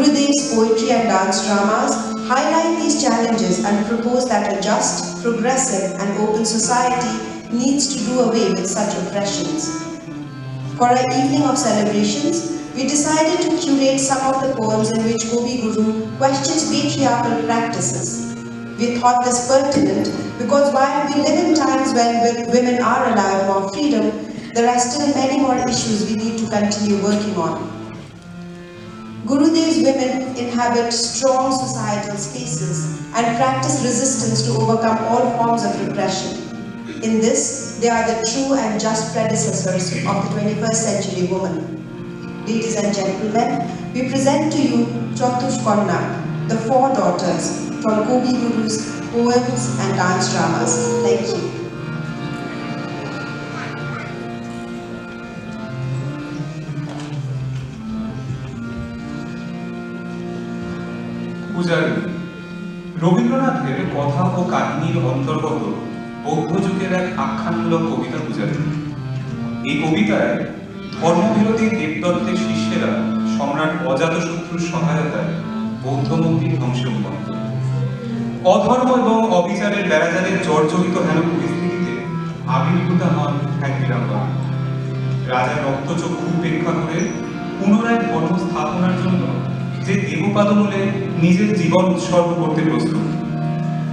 Gurudev's poetry and dance dramas highlight these challenges and propose that a just, progressive, and open society needs to do away with such oppressions. For our evening of celebrations, we decided to curate some of the poems in which Kobi Guru questions patriarchal practices. We thought this pertinent because while we live in times when women are allowed more freedom, there are still many more issues we need to continue working on. Gurudev's women inhabit strong societal spaces and practice resistance to overcome all forms of repression. In this, they are the true and just predecessors of the 21st century woman. Ladies and gentlemen, we present to you Chotush Konna, the four daughters from Kobi Guru's poems and dance dramas. Thank you. পূজারী রবীন্দ্রনাথের কথা ও কাহিনীর অন্তর্গত বৌদ্ধ যুগের এক আখ্যানমূলক কবিতা পূজারী। এই কবিতায় ধর্মবিরোধী দেবদত্তের শিষ্যেরা সম্রাট অজাতশত্রুর সহায়তায় বৌদ্ধ মন্দির ধ্বংসে উন্মত্ত। অধর্ম এবং অবিচারের বেড়াজালের জর্জরিত হেন পরিস্থিতিতে আবির্ভূত হন এক বীরাঙ্গনা। রাজার রক্তচক্ষু উপেক্ষা করে পুনরায় ধর্ম স্থাপনার জন্য যে দেবপাদমূলে নিজের জীবন উৎসর্গ করতে প্রস্তুত।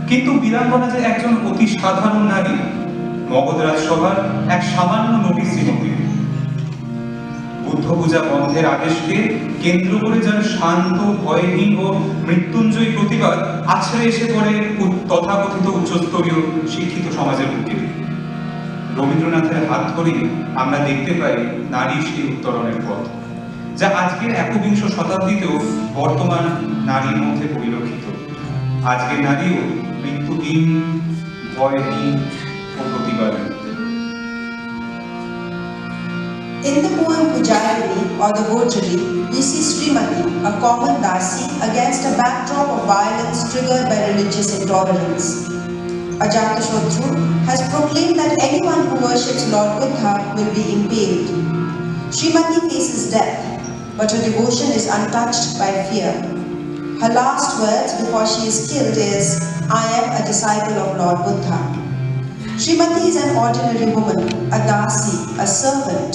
কিন্তু বীরাঙ্গনা যে একজন অতি সাধারণ নারী, মগধ রাজসভার এক সামান্য নোটিশ শ্রীমতী। বুদ্ধ পূজা বন্ধের আদেশকে কেন্দ্র করে যার শান্ত, ভয়হীন ও মৃত্যুঞ্জয়ী প্রতিবাদ আছড়ে এসে পড়ে তথাকথিত উচ্চস্তরীয় শিক্ষিত সমাজের বুকে। রবীন্দ্রনাথের হাত ধরেই আমরা দেখতে পাই নারীর সেই উত্তরণের পথ, যা আজকের একবিংশ শতাব্দীতেও বর্তমান নারীর মধ্যে পরিলক্ষিত। আজকের নারীও মৃত্যুহীন, ভয়হীন ও প্রতিবাদী। In the poem Pujarini or the Votary, we see Srimati, a common Dasi, against a backdrop of violence triggered by religious intolerance. Ajatashatru has proclaimed that anyone who worships Lord Buddha will be impaled. Srimati faces death, but her devotion is untouched by fear. Her last words before she is killed is, "I am a disciple of Lord Buddha." Srimati is an ordinary woman, a Dasi, a servant,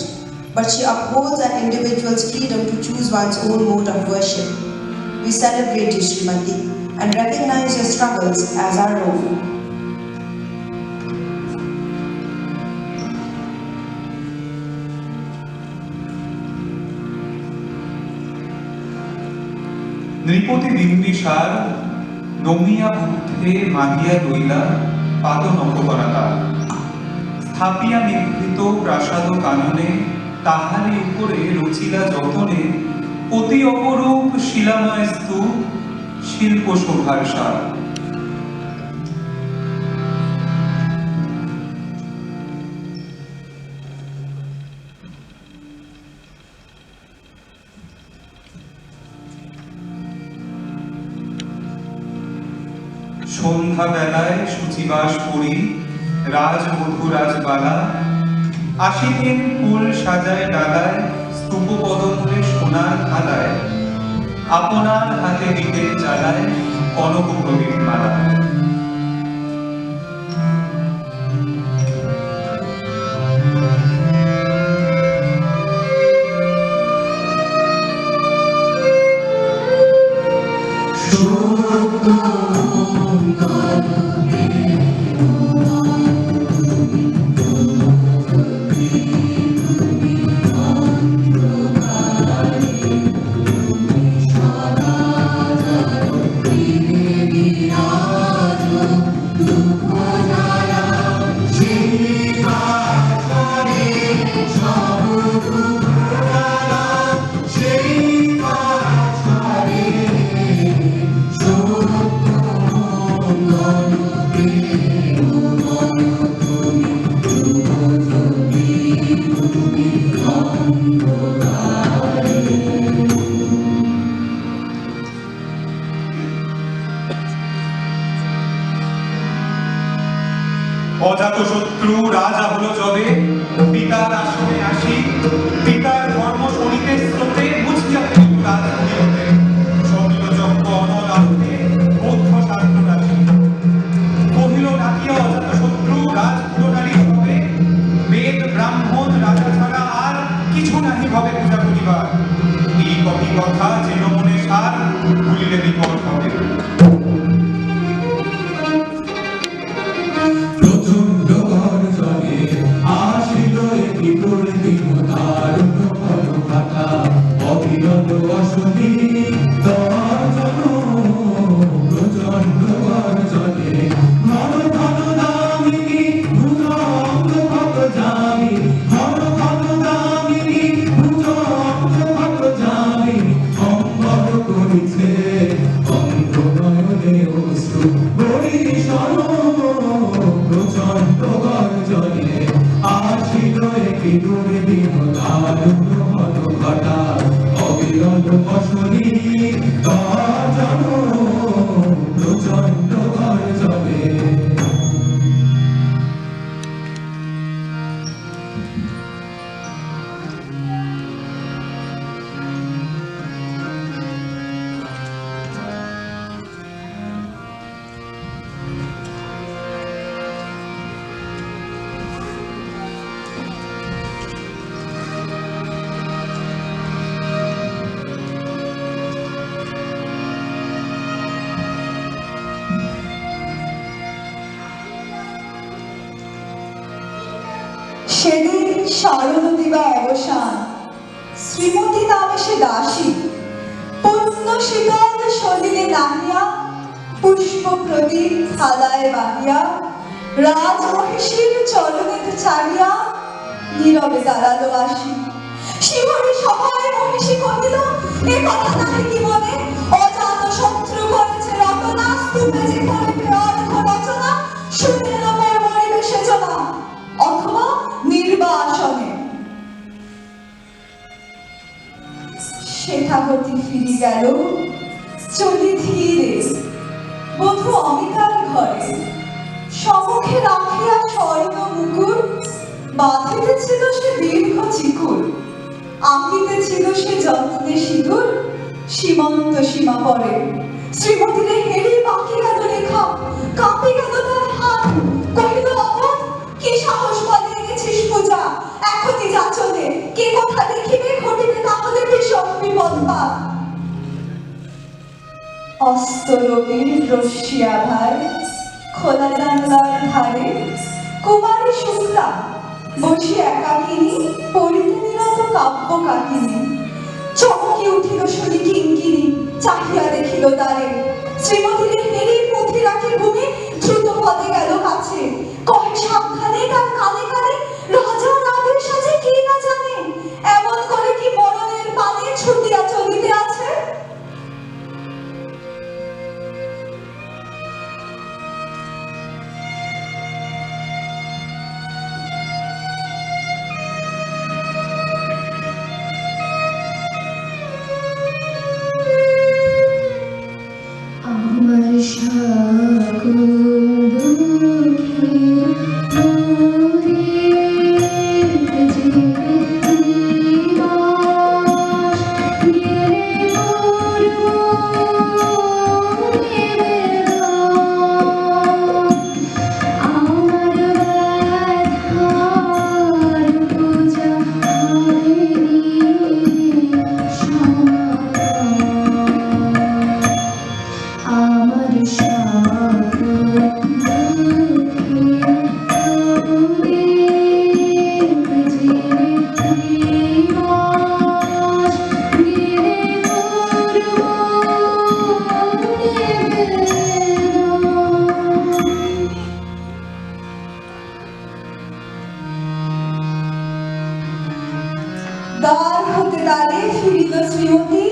but she upholds an individual's freedom to choose one's own mode of worship. We celebrate you, Srimati, and recognize your struggles as our own. নৃপতি বিন্দুসার নমিয়া বুদ্ধে মাহিয়া লইলা পাদ নখকরাকার স্থাপিয়া নিভৃত প্রাসাদ কাননে তাহারি উপরে রচিলা যতনে অতি অপরূপ শিলাময় স্তূপ শিল্প শোভার সার। সন্ধ্যা বেলায় সূচিবাস করি রাজমধু রাজবালা আসিতেন ফুল সাজায় ডালায় স্তূপ পদমূলে সোনার থালায় আপনার হাতে দিতেন জ্বালায় কনক প্রদীপ মালা। অজাতশত্রু রাজা হলো যবে পিতার আসনে আসি পিতার ধর্ম শরীরের স্রোতে মুচকিয়া রাজনীতি যেন মনে সার ভুলিলে বিপদ হবে। প্রচণ্ড গর্জনে আসিল একটি দুর্দিন দারুণ ঘটা অবিরত অশনি দর্জন প্রচণ্ড গর্জনে ঘন ঘন দামিনী ভুজঙ্গ ভক্ত যামি ঘন ঘন দামিনী ভুজঙ্গ ভক্ত যামি অম্বর করিছে অন্ধ নয়নে অশ্রু বরিশন প্রচণ্ড গর্জনে আসিল একটি দুর্দিন দারুণ ঘটা অবিরত অশনি দর্জন প্রচণ্ড গর্জনে। সেদিন শারদ দিবা অবসান শ্রীমতী নামে সে দাসী পুণ্য শীতল সলিলে নাহিয়া পুষ্প প্রদীপ থালায় বাহিয়া রাজমহিষীর চরণেতে চালিয়া নীরবে দাঁড়ালো আসি। শিবরী সভায় মহিষী কহিল, এ কথা নাকি কি মনে অজাত শত্রু করেছে রচনা স্তূপে যে করিবে অর্ঘ রচনা শুনিল মোর মরিবে সেজনা অথবা নির্বাসনে। সেথা হতে ফিরি গেল চলি ধীরে বধূ অমিতার ঘরে সম্মুখে রাখিয়া স্বর্ণ মুকুর বাঁধিতেছিল সে দীর্ঘ চিকুর আঁকিতেছিল সে যত্নে সিঁদুর সীমন্ত সীমা পরে শ্রীমতীরে হেরি বাকি গেল রেখা কাঁপে গেল তার হাত কহিল অবধ কি সাহস বলে এনেছিস পূজা এখনই যা চলে কে কথা দেখিবে ঘটিবে তাহলে ভীষণ বিপদপাত। অস্ত রবির রশ্মিয়া ভাই খোলা জানলার ধারে কুমারী শুক্লা বসি একাকিনী পড়িতে নিরত কাব্য কাহিনী চমকি উঠিল শুনি কিঙ্কিনি চাহিয়া দেখিল দ্বারে শ্রীমতীর হেরি পুঁথি রাখি ভূমি দ্রুত পদে গেল কাছে কহে সাবধানে তার কানে কানে রাজার আদেশ আছে কি না জানে এমন করে কি মরণের পানে ছুটিয়া চলিতে আছে। দ্বার হতে দ্বারে ফিরিল শ্রীমতী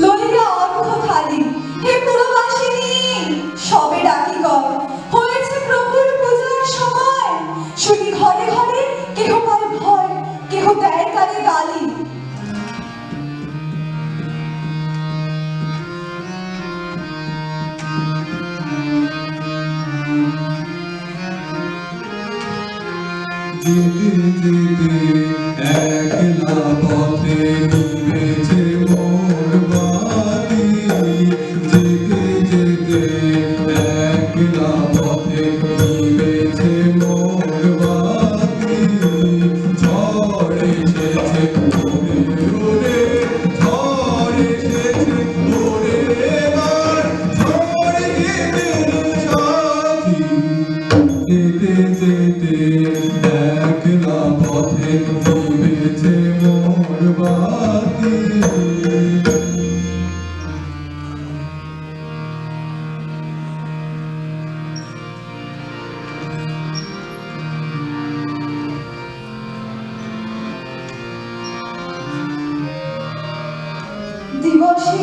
লইয়া অর্ঘ্য থালি হে পুরবাসিনী সবে ডাকি কর হয়েছে প্রভুর পূজার সময় শুনি ঘরে ঘরে কেহ পায় ভয় কেহ দেয় তারে গালি। যেতে যেতে একলা পথে নিভেছে মোর বাতি যেতে যেতে একলা পথে নিভেছে মোর বাতি ঝড় এসেছে ওরে ওরে ঝড় এসেছে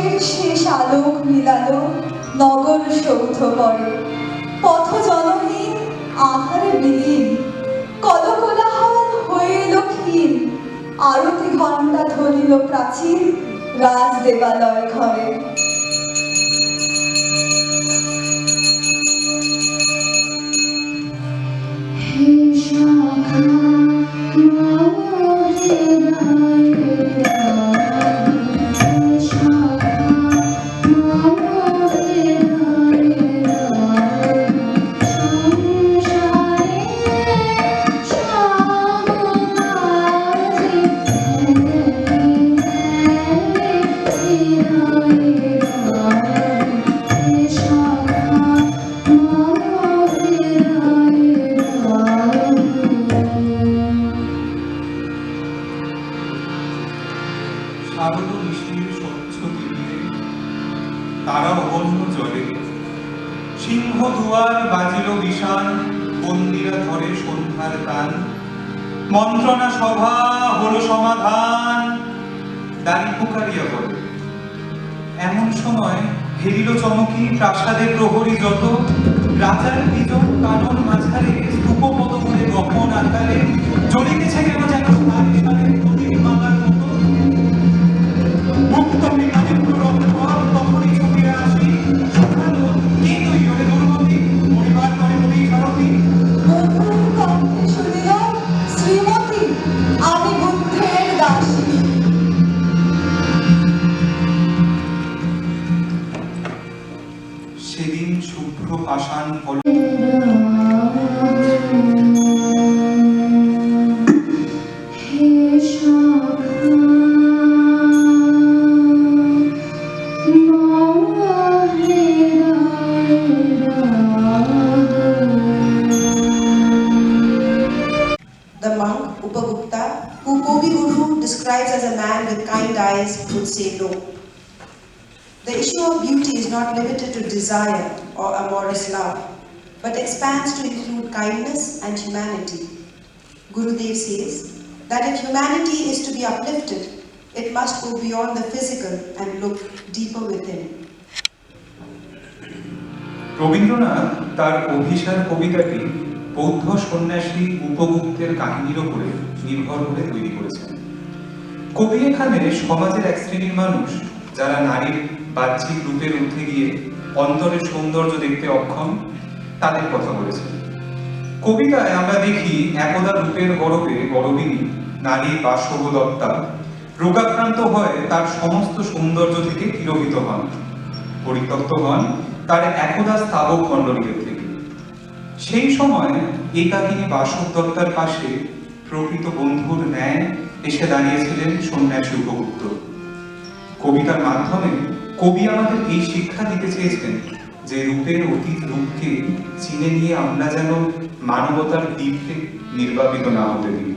দিবসের শেষ আলোক মিলালো নগর সৌধ করে, পথ জনহীন আধারে বিলীন, কলকোলাহল হয়ে এলো ক্ষীণ, আরতি ঘণ্টা ধরিল প্রাচীর রাজ দেবালয় ঘরে। শারদ ঋষির স্বচ্ছ তীরে তারা অবন্য জলে সিংহ দুয়ার বাজিল বিষান, বন্দিরা ধরে সন্ধ্যার গান, মন্ত্রণা সভা হলো সমাধান, দাঁড়ি পুকারিয়া বলে। এমন সময় হেরিল চমকি প্রাসাদের প্রহরী যত, রাজার বিজন কানন মাঝারে স্তূপ পদমূলে গহন আকারে জ্বলিতেছে কেন যেন সারে সারে প্রদীপ মালার মতো। মুক্ত বিমানে প্ররোধ পর তখনই ছুটিয়া আসি, সকালো কে তুই ওরে দুর্গতি, পরিবার করে বলি সারথি। মধুর কণ্ঠে শুনিল শ্রীমতী, আমি বুদ্ধের দাসী। সেদিন শুভ্র পাষাণ ফল The monk Upagupta, who Kobi Guru describes as a man with kind eyes, would say no. The issue of beauty is not limited to desire or amorous love, but expands to include kindness and humanity. Gurudev says that if humanity is to be uplifted, it must go beyond the physical and look deeper within. Rabindranath তার অভিসার কবিতাটি বৌদ্ধ সন্ন্যাসী উপগুপ্তের কাহিনীর উপরে নির্ভর করে তৈরি করেছেন। কবি এখানে সমাজের এক শ্রেণীর মানুষ যারা নারীর বাহ্যিক রূপের ঊর্ধ্বে গিয়ে অন্তরের সৌন্দর্য দেখতে অক্ষম, তাদের কথা বলেছেন। কবিতায় আমরা দেখি একদা রূপের গরবে গরবিনী নারী বাসবদত্তা রোগাক্রান্ত হয়ে তার সমস্ত সৌন্দর্য থেকে তিরোহিত হন, পরিত্যক্ত হন তার একদা স্থাবক মণ্ডলীদের থেকে। সেই সময় একাকিনী বাসবদত্তার পাশে প্রকৃত বন্ধুর ন্যায় এসে দাঁড়িয়েছিলেন সন্ন্যাসী উপগুপ্ত। কবিতার মাধ্যমে কবি আমাদের এই শিক্ষা দিতে চেয়েছেন যে রূপের অতীত রূপকে চিনে নিয়ে আমরা যেন মানবতার দ্বীপে নির্বাপিত না হতে দিই।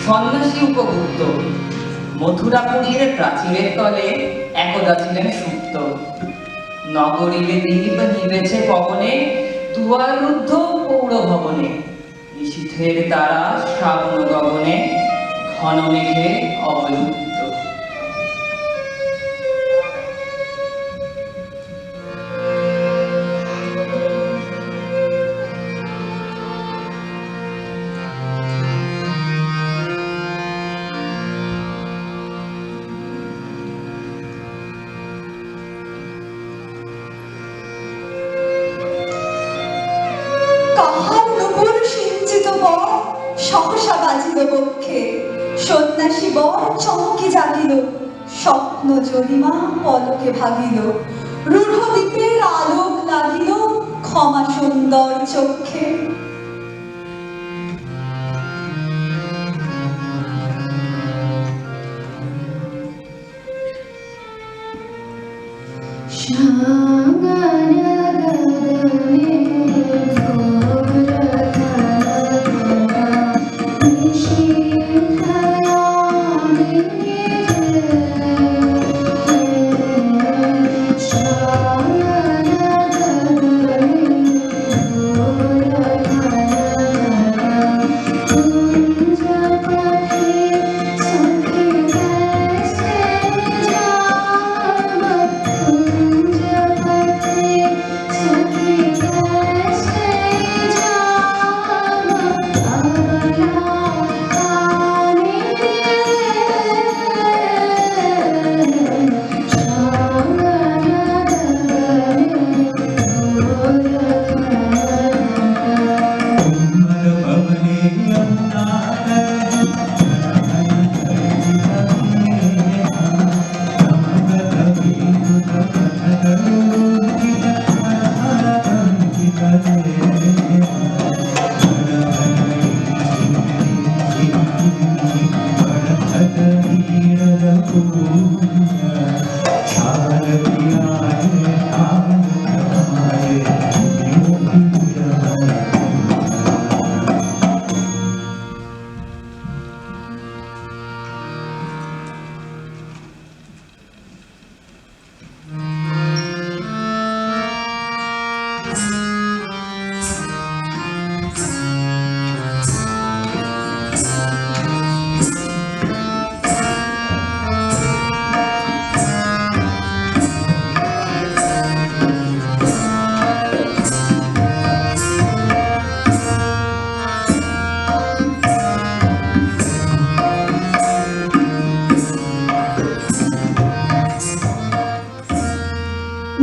সন্ন্যাসী উপগুপ্ত মথুরাপুরীর প্রাচীরের তলে একদা ছিলেন সুপ্ত। নগরীরে দীপ নিবেছে পবনে, দুয়ারুদ্ধ পৌর ভবনে, নিশীথের তারা শ্রাবণ গগনে, ঘন মেঘে অবলুপ্ত। সহসা বাজিল বক্ষে, সন্ন্যাসী বর চমকে জাগিল, স্বপ্ন জরিমা পলকে ভাগিল, রূঢ় দ্বীপের আলোক লাগিল ক্ষমা সুন্দর চক্ষে।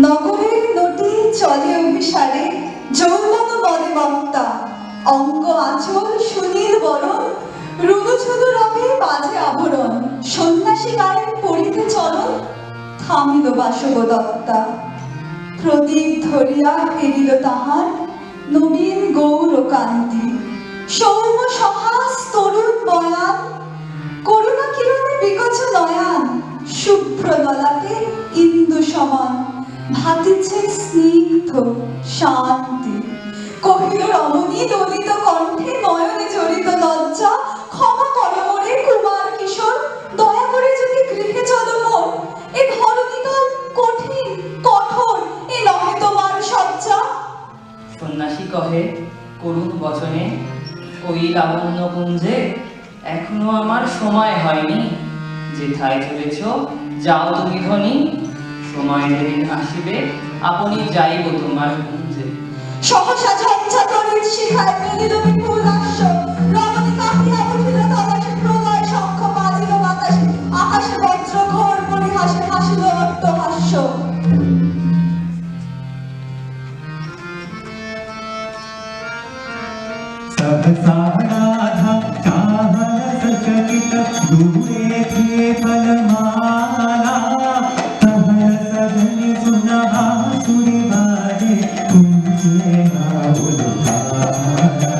নগরের নদী চলে অভিসারে, যৌবন বলে বক্তা, অঙ্গ আঁচল সুনীল বরণ, রুনুঝুনু রবে বাজে আভরণ, সন্ন্যাসী গায়ে পড়িতে চরণ, থামিল বাসব দত্তা। প্রদীপ ধরিয়া এরিল তাহার নবীন গৌর কান্তি, সৌম্য সহাস তরুণ বয়ান, করুণা কিরণে বিকচ নয়ান, শুভ্র ললাটে ইন্দু সমান, ভাতিছে স্নিগ্ধ শান্তি। কহিল রমণী দলিত কণ্ঠে, নয়নে জড়িত লজ্জা, ক্ষমা কর মোরে কুমার কিশোর, দয়া করে যদি গৃহে চলো মোর, এ ধরণীতল কঠিন কঠোর, এ নহে তোমার সজ্জা। সন্ন্যাসী কহে করুণ বচনে, ওই লাবণ্য কুঞ্জে এখনো আমার সময় হয়নি, যেথায় চলেছ যাও তুমি ধনী, সময় যেদিন আসিবে আপনি যাইব তোমার কুঞ্জে। সহসা ঝঞ্ঝা তরির শিখায় মেলিল বিপুল হাস্য, রমণী কাঁপিয়া উঠিল তলাশে, প্রলয় শঙ্খ বাজিল বাতাসে, আকাশে বজ্র ঘোর পরিহাসে হাসিল অট্টহাস্য। सहसा राधा चाहत चकित, दूरे थे फलमाला, कहर सघन सुना बांसुरी बाजे, तुमसे ना उलझाना।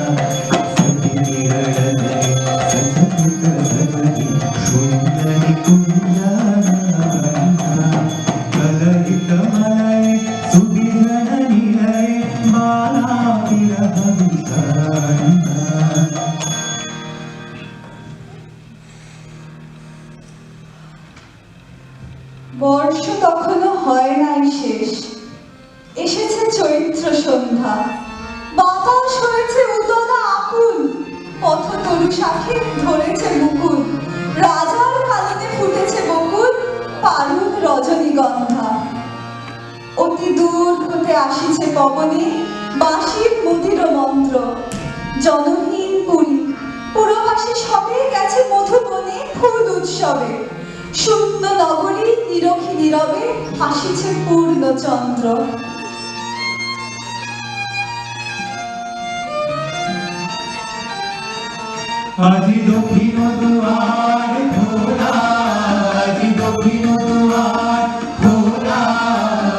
सखी निरल में सचकित सजनी, सुंदरी कुंजना, कलहित मलय सुबिजन निलय, बाला विरह विषण्णा। বর্ষ তখনো হয় নাই শেষ, এসেছে চৈত্র সন্ধ্যা, বাতাস হয়েছে উতলা আকুল, পথ তরু শাখে ধরেছে মুকুল, রাজার কাননে ফুটেছে বকুল, পারুল রজনীগন্ধা। অতি দূর হতে আসিছে পবনে বাঁশির মধুর মন্ত্র, জনহীন পুরী পুরবাসী সবে গেছে মধুবনে ফুল উৎসবে, শূন্য নগরী নিরখী নীরবে হাসিছে পূর্ণচন্দ্র। আজি দক্ষিণ দুয়ার খোলা, আজি দক্ষিণ দুয়ার খোলা,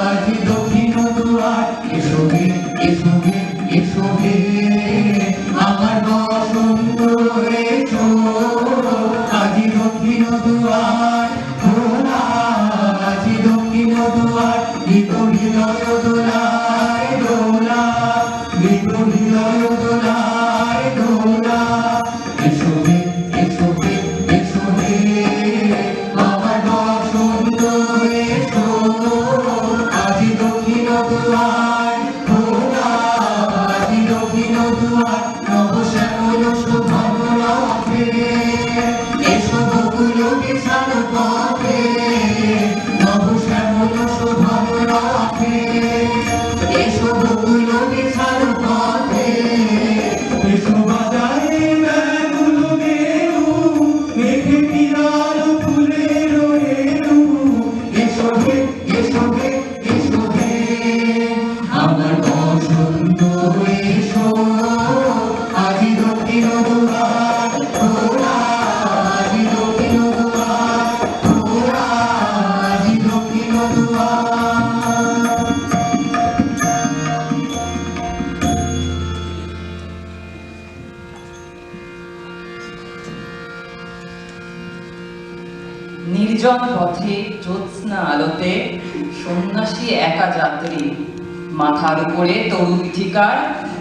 আজি দক্ষিণ দুয়ার। এসো হে, এসো হে, এসো হে, আমার বসন্ত এসো। আজি দক্ষিণ দুয়ার খোলা, আজি দক্ষিণ দুয়ার। মৃত হৃদয় দোলায় দোলা, মৃত হৃদয় দোলায় দোলা। এসো হে, এসো হে, এসো হে, আমার বসন্ত এসো। আজি দক্ষিণ দুয়ার খোলা, আজি দক্ষিণ দুয়ার। নব শ্যামল শোভন রথে, এসো বকুল বিছানো পথে। নব শ্যামল শোভন রথে, এসো বকুল বিছানো পথে। এসো বাজারে ব্যাকুল মেরু, মেঘে বিরাল ফুলের রেণু। এসো হে, এসো হে, এসো হে, আমার বসন্ত এসো। আজি দক্ষিণ দুয়ার খোলা, আজি দক্ষিণ দুয়ার খোলা, আজি দক্ষিণ দুয়ার। নির্জন পথে জ্যোৎস্না আলোতে সন্ন্যাসী একা যাত্রী, মাথার উপরে তরু পিঠিকার,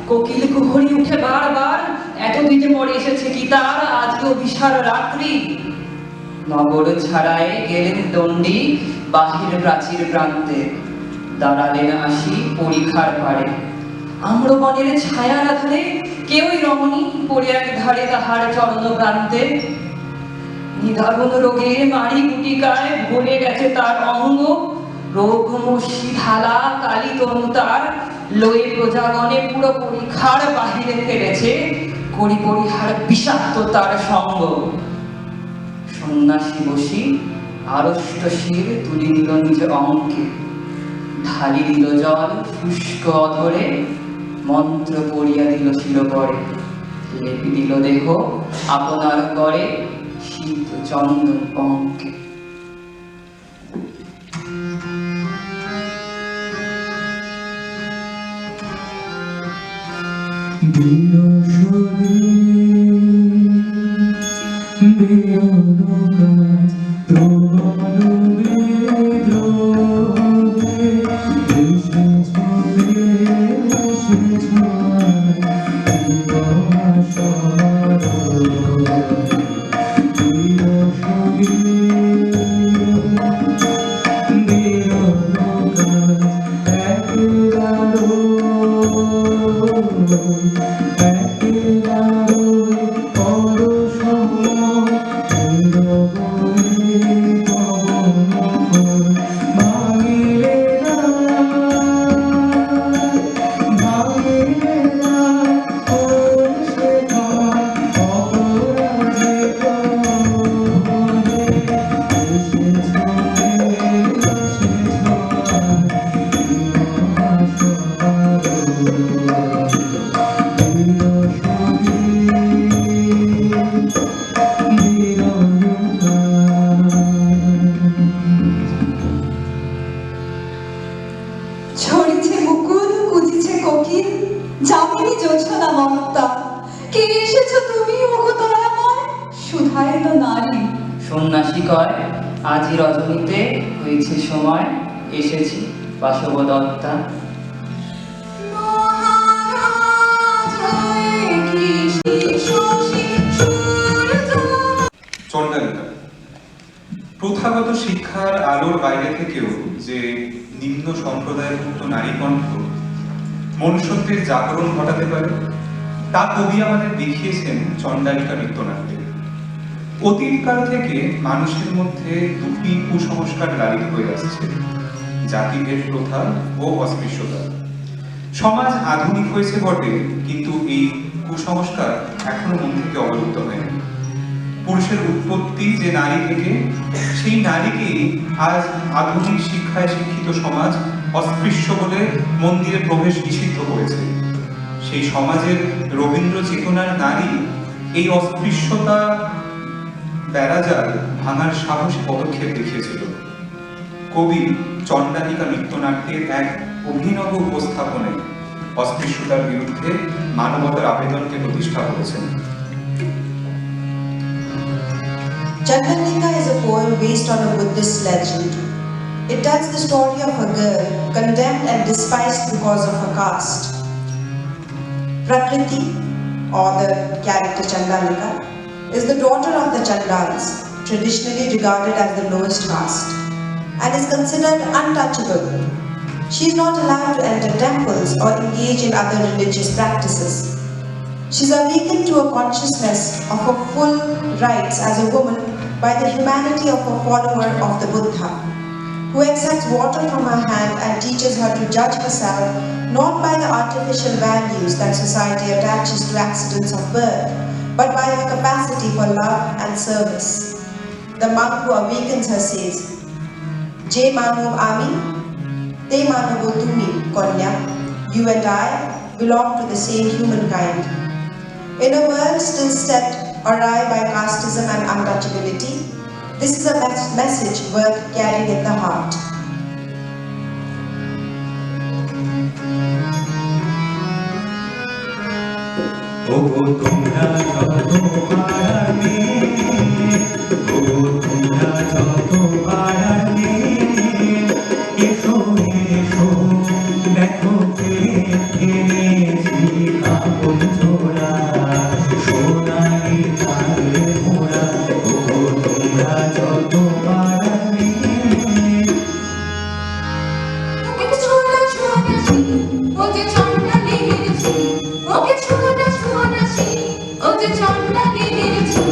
কোকিল কুহরি উঠে বারবার। এতদিনে পরে এসেছে কি তার আজকে অভিসার রাত্রি। নগর ছাড়ায় গেলেন দণ্ডী বাহির প্রাচীর প্রান্তে, দাঁড়ালেন আসি পরীক্ষার পারে। আম্রবনের ছায়ার আধারে কেউই রমণী পড়ে এক ধারে তাহার চরণ প্রান্তে। নিদারুণ রোগের মারি গুটিকায় ভরে গেছে তার অঙ্গ, রোগ মশি ঢালা কালী তনু তার, লয়ে প্রজাগণে পুরো পরীক্ষার বাহিরে ফেলেছে, করি পরিহার বিষাক্ত তার সঙ্গ। সন্ন্যাসী বসি আড়ষ্ট শির তুলি দিল নিজ অঙ্কে, ঢালি দিল জল শুষ্ক অধরে, মন্ত্র পড়িয়া দিল শিরোপরে। লেপি দিল দেহ আপনার করে, শীত চন্দন পঙ্কে। বিরসরে বেরোগাছ প্রবল বিদ্রোহে, এসেছ রে, এসেছ ঝরিছে মুকুল কুজিছে কোকিল, যামিনী জোছনা মমতা। কে এসেছো তুমি ওগো দয়াময়, সুধাইল নারী। সন্ন্যাসী কয় আজি রজনীতে হয়েছে সময়, এসেছি বাসব দত্তা। চণ্ডালিকা প্রথাগত শিক্ষার আলোর বাইরে থেকেও যে নিম্ন সম্প্রদায়ভুক্ত নারী কণ্ঠ মনুষ্যত্বের জাগরণ ঘটাতে পারে, তা কবি আমাদের দেখিয়েছেন চণ্ডালিকা নৃত্যনাট্যে। অতীতকাল থেকে মানুষের মধ্যে দুটি কুসংস্কার লালিত হয়ে আসছে, জাতিভেদ প্রথা ও অস্পৃশ্যতা। সমাজ আধুনিক হয়েছে বটে, কিন্তু এই কুসংস্কার এখনো মন থেকে অবলুপ্ত হয়নি। পুরুষের উৎপত্তি যে নারী থেকে, সেই নারীকেই আজ আধুনিক শিক্ষায় শিক্ষিত সমাজ অস্পৃশ্য বলে মন্দিরে প্রবেশ নিষিদ্ধ করেছে। সেই সমাজের রবীন্দ্র চেতনার নারী এই অস্পৃশ্যতা বেড়াজাল ভাঙার সাহসী পদক্ষেপ দেখিয়েছিল। কবি চণ্ডালিকা নৃত্যনাট্যের এক অভিনব উপস্থাপনায় অস্পৃশ্যতার বিরুদ্ধে মানবতার আবেদনকে প্রতিষ্ঠা করেছেন। Chandalika is a poem based on a Buddhist legend. It tells the story of a girl condemned and despised because of her caste. Prakriti, or the character Chandalika, is the daughter of the Chandals, traditionally regarded as the lowest caste, and is considered untouchable. She is not allowed to enter temples or engage in other religious practices. She is awakened to a consciousness of her full rights as a woman by the humanity of a follower of the Buddha, who accepts water from her hand and teaches her to judge herself not by the artificial values that society attaches to accidents of birth, but by her capacity for love and service. The monk who awakens her says, "Je Manav Ami, Te Manavo Tumi, Konya, you and I belong to the same humankind." In a world still set awry by casteism and untouchability, this is a message worth carrying in the heart. ওগো তোমরা যত পারানে, ওগো তোমরা যত পারানে, এসো এসো দেখো কে এনেছি কাপড় ঝোড়া, সোনালি তারে মোড়া। ওগো তোমরা যত পারানে, ওকে ছোঁয়া ছোঁয়াছি, ওকে চন্দ্রা লেগেছি, ওকে ছোঁয়া ছোঁয়াছি, ওকে চন্দ্রা লেগেছি।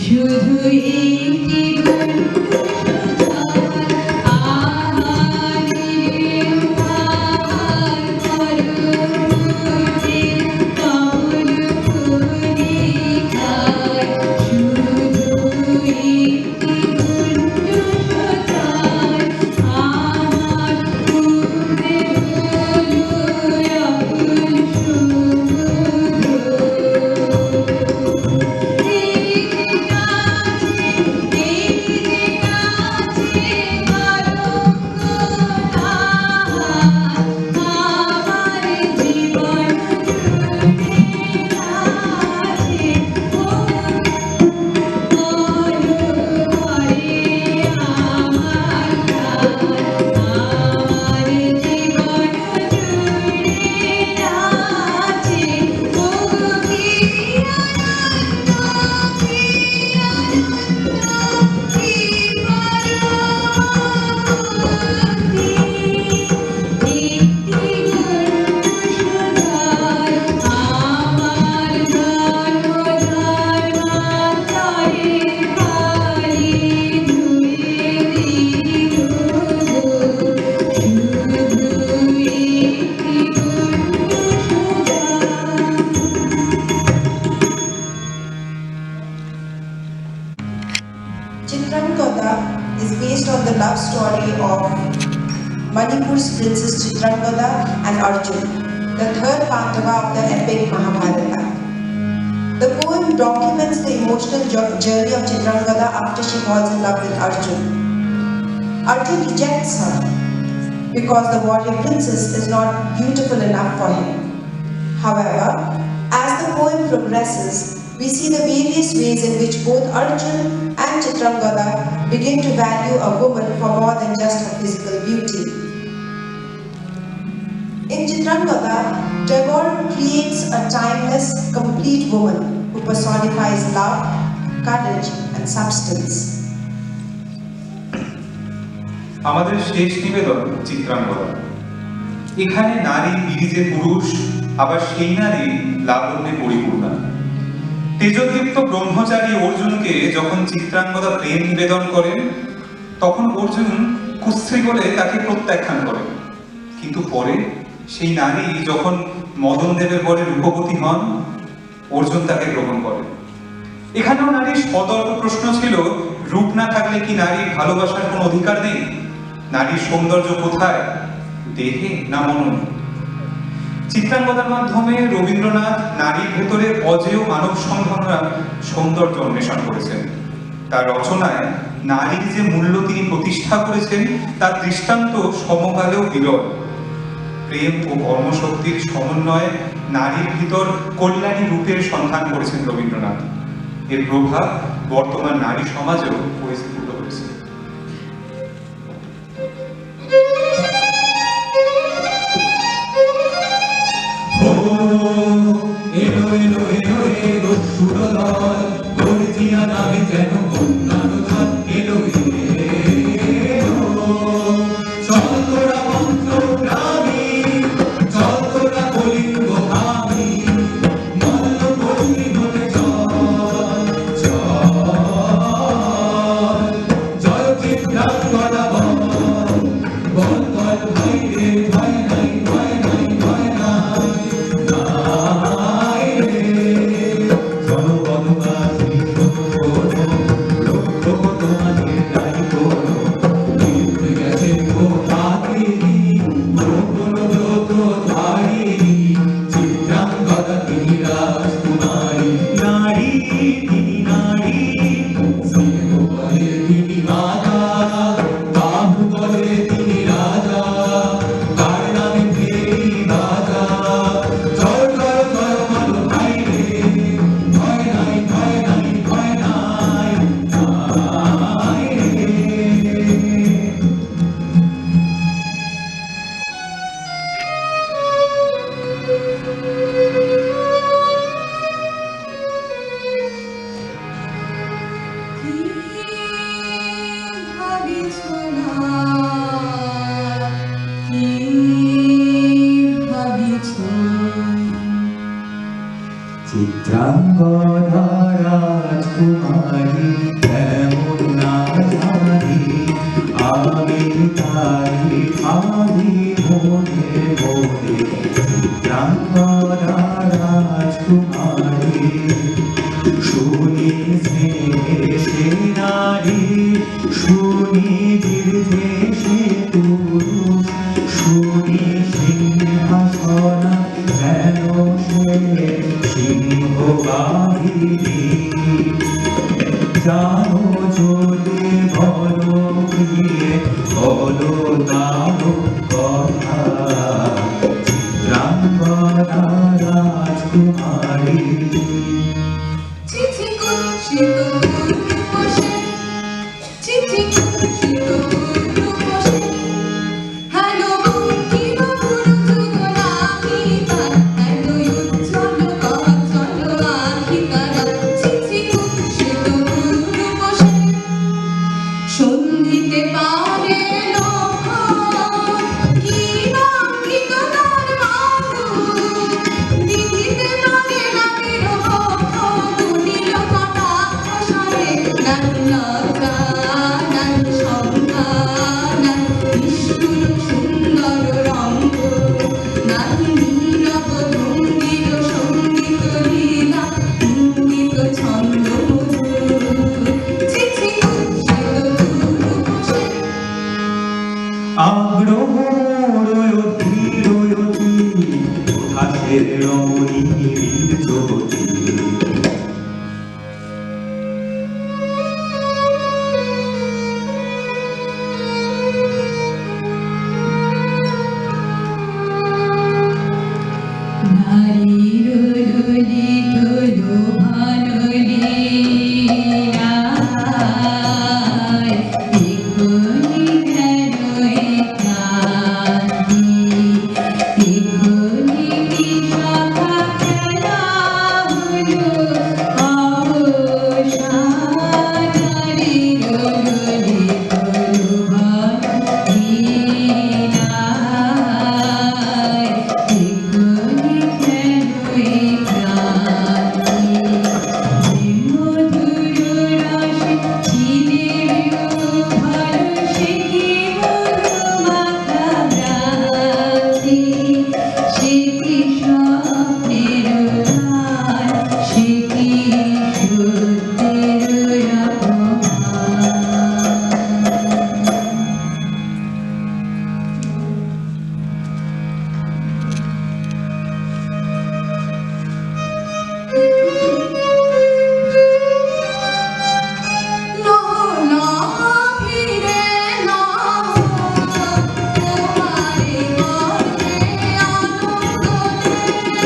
শুধু একটি বন্ধু সুধার আহারে ভার করুণে কমল ফুলে খায় শুধু একটি বন্ধু সুধার আমার বুকে বলো আকুল Chitrangada is based on the love story of Manipur's princess Chitrangada and Arjun, the third Pandava of the epic Mahabharata. The poem documents the emotional journey of Chitrangada after she falls in love with Arjun. Arjun rejects her because the warrior princess is not beautiful enough for him. However, as the poem progresses, we see the various ways in which both Arjun and Chitrangada begin to value a woman for more than just her physical beauty. In Chitrangada, Tagore creates a timeless, complete woman who personifies love, courage, and substance. আমাদের শেষ নিবেদন চিত্রাঙ্গদা। এখানে নারী বীরিজে পুরুষ, আবার সেই নারী লাবণ্যে পরিপূর্ণা। তেজদীপ্ত ব্রহ্মচারী অর্জুনকে যখন চিত্রাঙ্গদা প্রেম নিবেদন করেন, তখন অর্জুন কুস্ত্রী বলে তাকে প্রত্যাখ্যান করেন। কিন্তু পরে সেই নারী যখন মদন দেবের বরে রূপবতী হন, অর্জুন তাকে গ্রহণ করেন। এখানেও নারীর সতর্ক প্রশ্ন ছিল, রূপ না থাকলে কি নারীর ভালোবাসার কোনো অধিকার নেই? নারীর সৌন্দর্য কোথায়, দেহে না মননে? চিত্রাঙ্গদার মাধ্যমে রবীন্দ্রনাথ নারীর ভেতরে অজেয় মানব সম্ভাবনার সৌন্দর্য অন্বেষণ করেছেন। তার রচনায় নারীর যে মূল্য তিনি প্রতিষ্ঠা করেছেন তার দৃষ্টান্ত সমকালেও বিরল। প্রেম ও কর্মশক্তির সমন্বয়ে নারীর ভিতর কল্যাণী রূপের সন্ধান করেছেন রবীন্দ্রনাথ। এর প্রভাব বর্তমান নারী সমাজেও পরিস্ফুট হয়েছে। এলো এলো এলো এলো সুরদল গর্জিয়া নামে যেন অন্যান্য ধান এলো এলো চলতোরা মন্ত্র গ্রামী চলতোরা কলিঙ্গ আমি মল্ল কর্মী হতে চল চল ভাবিছ না, কি ভাবিছ? চিত্রাঙ্গদা রাজকুমারী এমন না জানি, আমি তাই ভাবি মনে মনে। চিত্রাঙ্গদা রাজকুমারী শুনি স্নেহে সে নারী, শুনি বীর্যে সে পুরুষ, শুনি সিংহাসনা যেন সে সিংহ বাহিনী। জানো যদি বলো প্রিয়ে, বলো তার কথা। চিত্রাঙ্গদা রাজকুমারী চিঠি কুৎসিত রূপসে, চিঠি কুৎসিত রূপসে, হেন বঙ্কিম পুরুযুগ নাহি তার, হেন উজ্জ্বল কাঞ্চন আখি তারা। চিঠি কুৎসিত রূপসে, সন্ধিতে পারে লক্ষণ, কি লঙ্ঘিত তার মাধুর। দিদিতে লাগে নামের পক্ষ, দুনিল কটাক্ষ স্বরে। নাহি লজ্জা, নাহি শঙ্কা, নাহি নিষ্ঠুর সুন্দর রঙ্গ, নাহি নীরব ভঙ্গির সঙ্গীত লীলা, ইঙ্গিত ছন্দ মধুর। চিঠি কুৎসিত রূপসে, আগ্রহ রয়তি উঠাসের রমণীর জ্যোতি। নারীর ললিত লোভান লীলায় এখনি কেন এ ক্লান্তি, এখনি কি সখা খেলা হলো অবসান। নারীর ললিত লোভান লীলায় এখনি কেন এ ক্লান্তি। যে মধুর রসে চিনির ভালো, সে কি মধু মাখা ভ্রান্তি, সে কি স্বপ্নের গান, সে কি সত্যের নহ নহ ফিরে নহ, তোমারে গর্বে আনন্দ দে।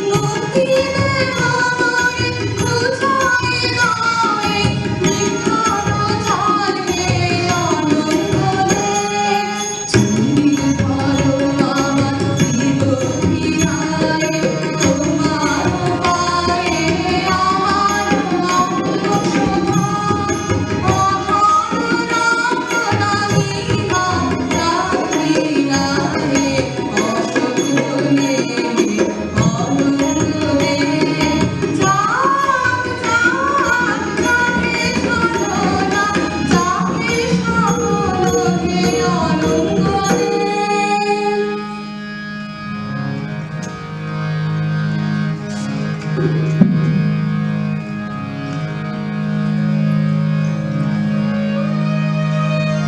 নদীরে আমারে খুঁজায় গায়ে, নিখার ছাড়বে আনন্দ দে। চির ধরো আমার প্রিয় ফিরায়, তোমার পায়ে আমার অঙ্গ শোভা।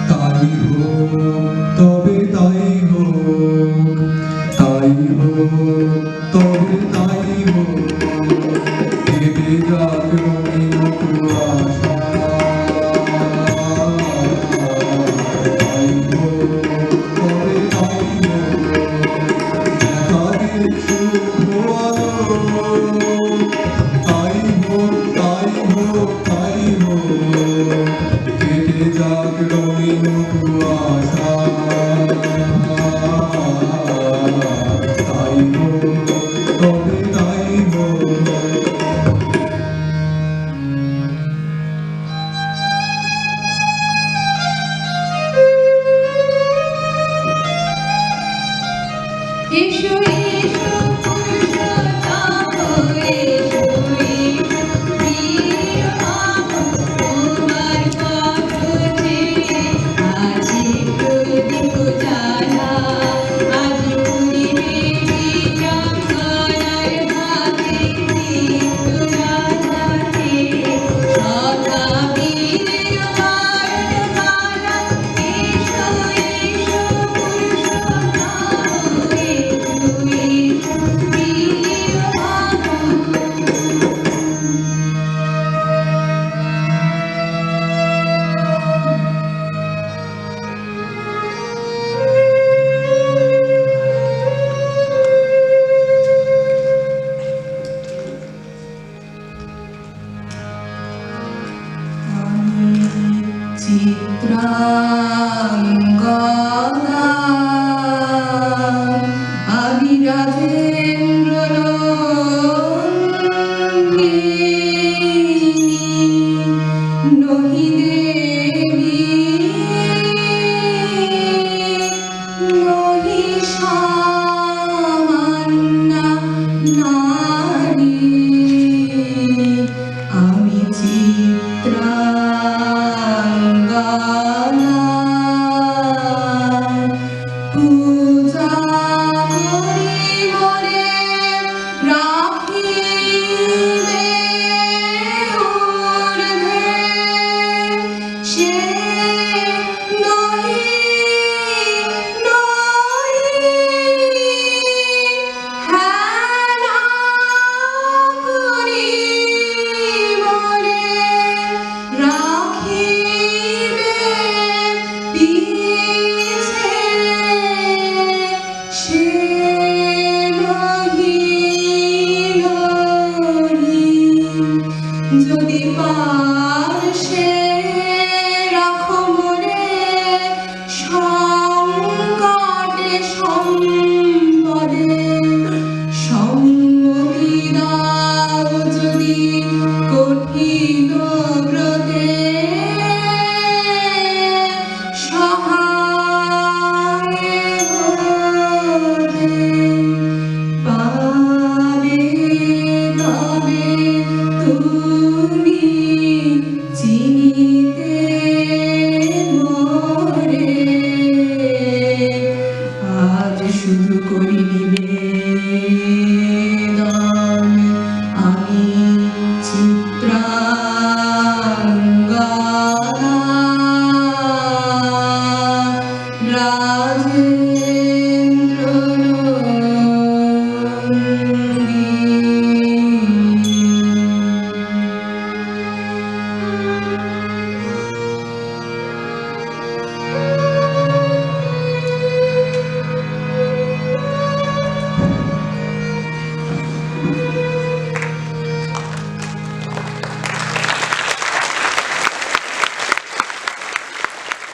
তাই হোক, তবে তাই হোক, তাই হোক, তবে তাই হোক। কেটে যাক রঙিন কুয়াশা। তাই হোক, তবে তাই হোক, দেখা দিক শুভ আলো। তাই হোক, তাই হোক, তাই হোক, কেটে যাক রঙিন